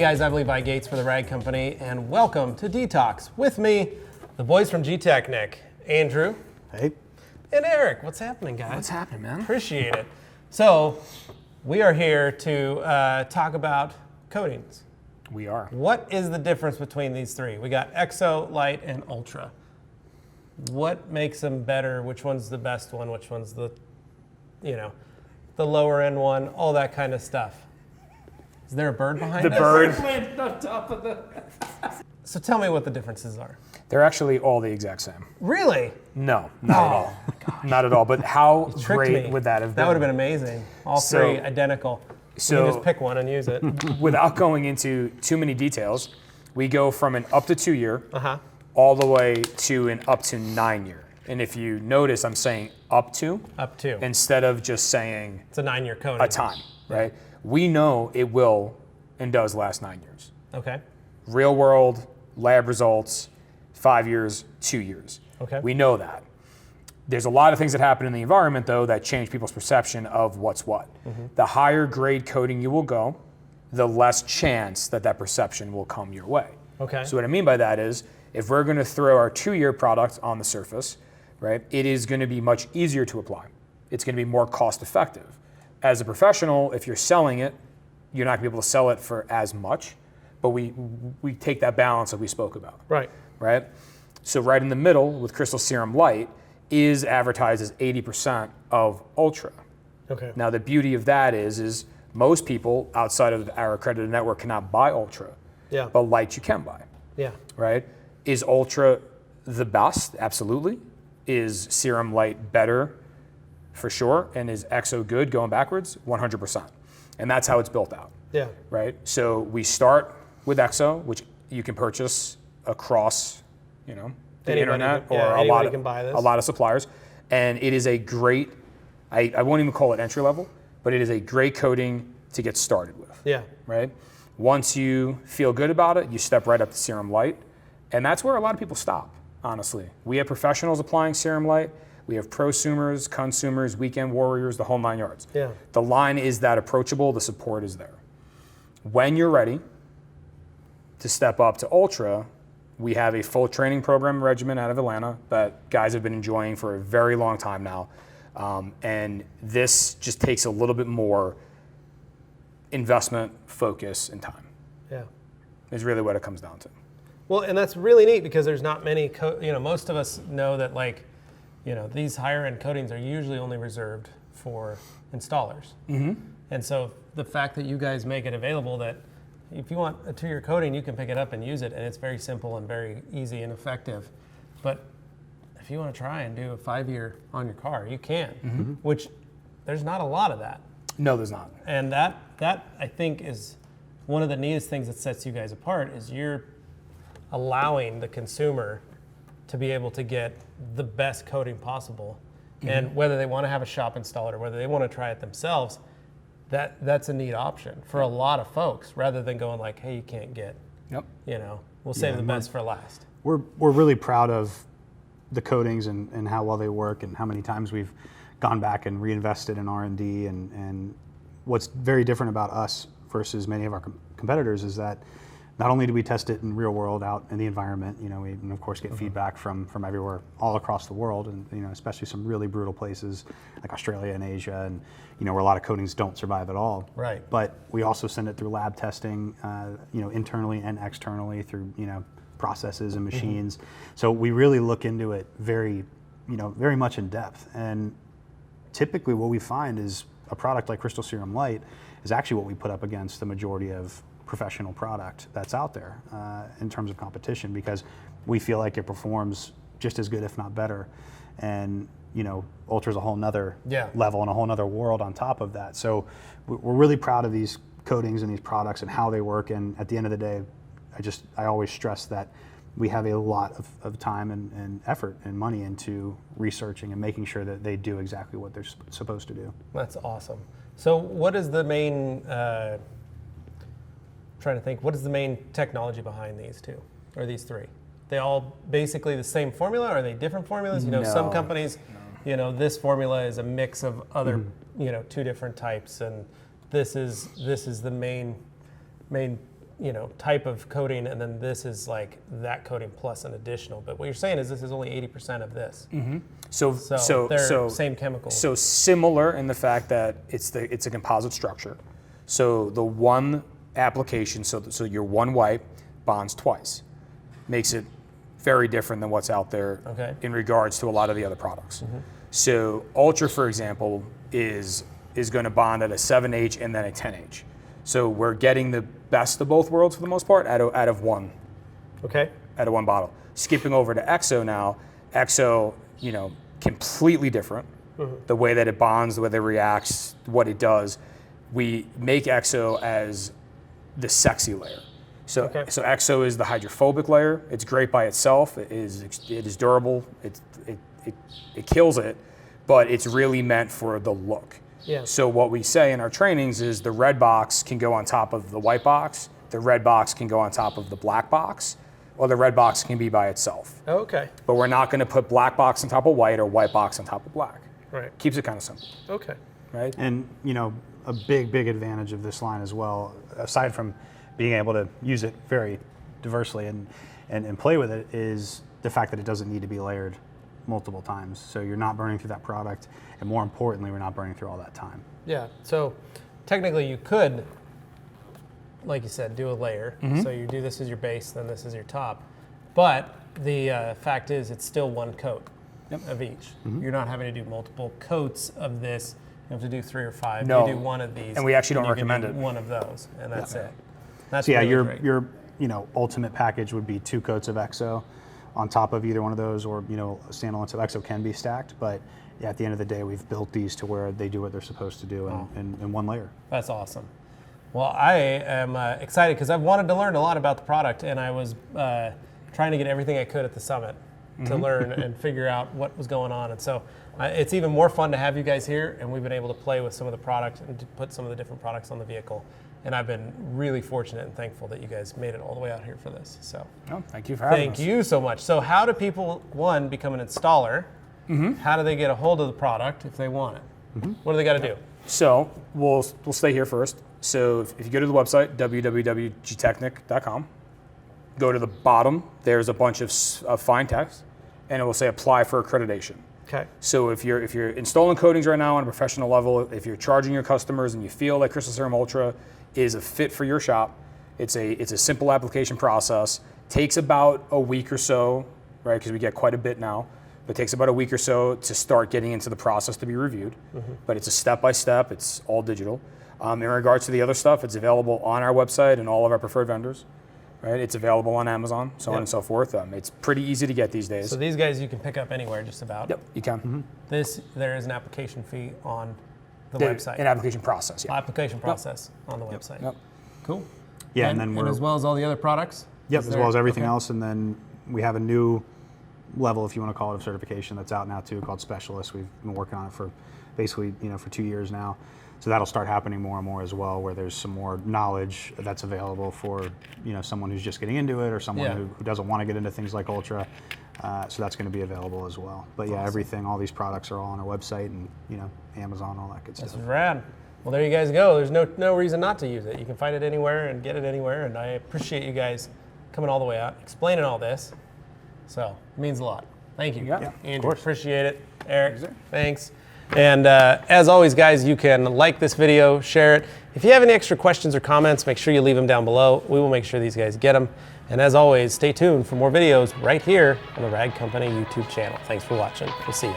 guys, I'm Levi Gates for the Rag Company, and welcome to DETALKS. With me, the boys from GTECHNIQ, Andrew. Hey. And Eric. What's happening, guys? What's happening, man? Appreciate it. So, we are here to talk about coatings. We are. What is the difference between these three? We got EXO, Light, and Ultra. What makes them better? Which one's the best one? Which one's the, the lower end one? All that kind of stuff. Is there a bird behind us? The bird. Landed on top of the... So tell me what the differences are. They're actually all the exact same. Really? No, not at all. Not at all. But how great would that have been? That would have been amazing. All three identical. So you can just pick one and use it. Without going into too many details, we go from an up to 2 year all the way to an up to 9 year. And if you notice, I'm saying up to. Up to. Instead of just saying it's a 9 year coating. A time, right? We know it will and does last 9 years. Okay. Real world, lab results, 5 years, 2 years. Okay. We know that. There's a lot of things that happen in the environment, though, that change people's perception of what's what. The higher grade coating you will go, the less chance that that perception will come your way. Okay. So what I mean by that is, if we're going to throw our 2 year product on the surface, right, it is going to be much easier to apply. It's going to be more cost effective. As a professional, if you're selling it, you're not going to be able to sell it for as much, but we take that balance that we spoke about. Right. Right? So right in the middle with Crystal Serum Light is advertised as 80% of Ultra. Okay. Now the beauty of that is most people outside of our accredited network cannot buy Ultra. Yeah. But Light you can buy. Yeah. Right? Is Ultra the best? Absolutely. Is Serum Light better? For sure. And is EXO good going backwards? 100%. And that's how it's built out. Yeah. Right? So we start with EXO, which you can purchase across, the internet or a lot of suppliers. And it is a great, I won't even call it entry level, but it is a great coating to get started with. Yeah. Right? Once you feel good about it, you step right up to Serum Light. And that's where a lot of people stop, honestly. We have professionals applying Serum Light. We have prosumers, consumers, weekend warriors, the whole 9 yards. Yeah. The line is that approachable, the support is there. When you're ready to step up to Ultra, we have a full training program regimen out of Atlanta that guys have been enjoying for a very long time now. And this just takes a little bit more investment, focus, and time. Yeah. Is really what it comes down to. Well, and that's really neat because there's not many, most of us know that these higher end coatings are usually only reserved for installers. And so the fact that you guys make it available that if you want a 2 year coating, you can pick it up and use it, and it's very simple and very easy and effective. But if you want to try and do a 5 year on your car, you can, which there's not a lot of that. No, there's not. And that I think is one of the neatest things that sets you guys apart is you're allowing the consumer to be able to get the best coating possible. And whether they want to have a shop install it or whether they want to try it themselves, that's a neat option for a lot of folks rather than going like, hey, you can't get, we'll save the best for last. We're really proud of the coatings and how well they work and how many times we've gone back and reinvested in R&D. And what's very different about us versus many of our competitors is that not only do we test it in real world out in the environment, we of course get feedback from everywhere, all across the world, and especially some really brutal places like Australia and Asia, and where a lot of coatings don't survive at all. Right. But we also send it through lab testing, internally and externally through processes and machines. So we really look into it very much in depth. And typically, what we find is a product like Crystal Serum Light is actually what we put up against the majority of professional product that's out there in terms of competition, because we feel like it performs just as good, if not better. And Ultra's a whole nother level and a whole nother world on top of that. So we're really proud of these coatings and these products and how they work. And at the end of the day, I always stress that we have a lot of time and effort and money into researching and making sure that they do exactly what they're supposed to do. That's awesome. So what is the main what is the main technology behind these two, or these three? They all basically the same formula? Or are they different formulas? Some companies, this formula is a mix of other, two different types, and this is the main type of coating, and then this is like that coating plus an additional. But what you're saying is this is only 80% of this. So they're same chemicals. So similar in the fact that it's a composite structure. So the one application, so your one wipe bonds twice, makes it very different than what's out there in regards to a lot of the other products. So Ultra, for example, is going to bond at a 7H and then a 10H. So we're getting the best of both worlds for the most part out of one. Out of one bottle. Skipping over to EXO now, EXO, completely different. The way that it bonds, the way that it reacts, what it does. We make EXO as the sexy layer. So EXO is the hydrophobic layer. It's great by itself. It is durable. It kills it, but it's really meant for the look. So what we say in our trainings is the red box can go on top of the white box, the red box can go on top of the black box, or the red box can be by itself. But we're not going to put black box on top of white or white box on top of black. Keeps it kind of simple. Right? And a big advantage of this line as well, aside from being able to use it very diversely and play with it, is the fact that it doesn't need to be layered multiple times. So you're not burning through that product, and more importantly, we're not burning through all that time. So technically you could, like you said, do a layer. So you do this as your base, then this is your top. But the fact is it's still one coat of each. You're not having to do multiple coats of this. You have to do 3 or 5. No. You do one of these. And we actually don't recommend it. One of those, and that's it. That's So really great. your ultimate package would be 2 coats of EXO on top of either one of those, or standalone. So EXO can be stacked, but at the end of the day, we've built these to where they do what they're supposed to do in one layer. That's awesome. Well, I am excited because I've wanted to learn a lot about the product, and I was trying to get everything I could at the summit to learn and figure out what was going on. And so it's even more fun to have you guys here, and we've been able to play with some of the products and to put some of the different products on the vehicle. And I've been really fortunate and thankful that you guys made it all the way out here for this. So thank you for having us. Thank you so much. So how do people, one, become an installer? How do they get a hold of the product if they want it? What do they got to do? So we'll stay here first. So if you go to the website, www.gtechniq.com, go to the bottom, there's a bunch of fine text, and it will say apply for accreditation. So if you're installing coatings right now on a professional level, if you're charging your customers and you feel like Crystal Serum Ultra is a fit for your shop, it's a simple application process. Takes about a week or so, right? Because we get quite a bit now, but it takes about a week or so to start getting into the process to be reviewed. But it's a step-by-step. It's all digital. In regards to the other stuff, it's available on our website and all of our preferred vendors. Right, it's available on Amazon, so on and so forth. It's pretty easy to get these days. So these guys you can pick up anywhere, just about. Yep, you can. There is an application fee on the website. An application process. Application process on the website. Cool. And as well as all the other products. As well as everything else, and then we have a new level, if you want to call it, of certification that's out now too, called Specialist. We've been working on it for basically for 2 years now. So that'll start happening more and more as well, where there's some more knowledge that's available for someone who's just getting into it, or someone who doesn't want to get into things like Ultra. So that's going to be available as well. But everything, all these products are all on our website and Amazon, all that good stuff. That's rad. Well, there you guys go. There's no reason not to use it. You can find it anywhere and get it anywhere. And I appreciate you guys coming all the way out, explaining all this. So it means a lot. Thank you. Andrew, appreciate it. Eric, thanks. And as always, guys, you can like this video, share it. If you have any extra questions or comments, make sure you leave them down below. We will make sure these guys get them. And as always, stay tuned for more videos right here on the Rag Company YouTube channel. Thanks for watching. We'll see you.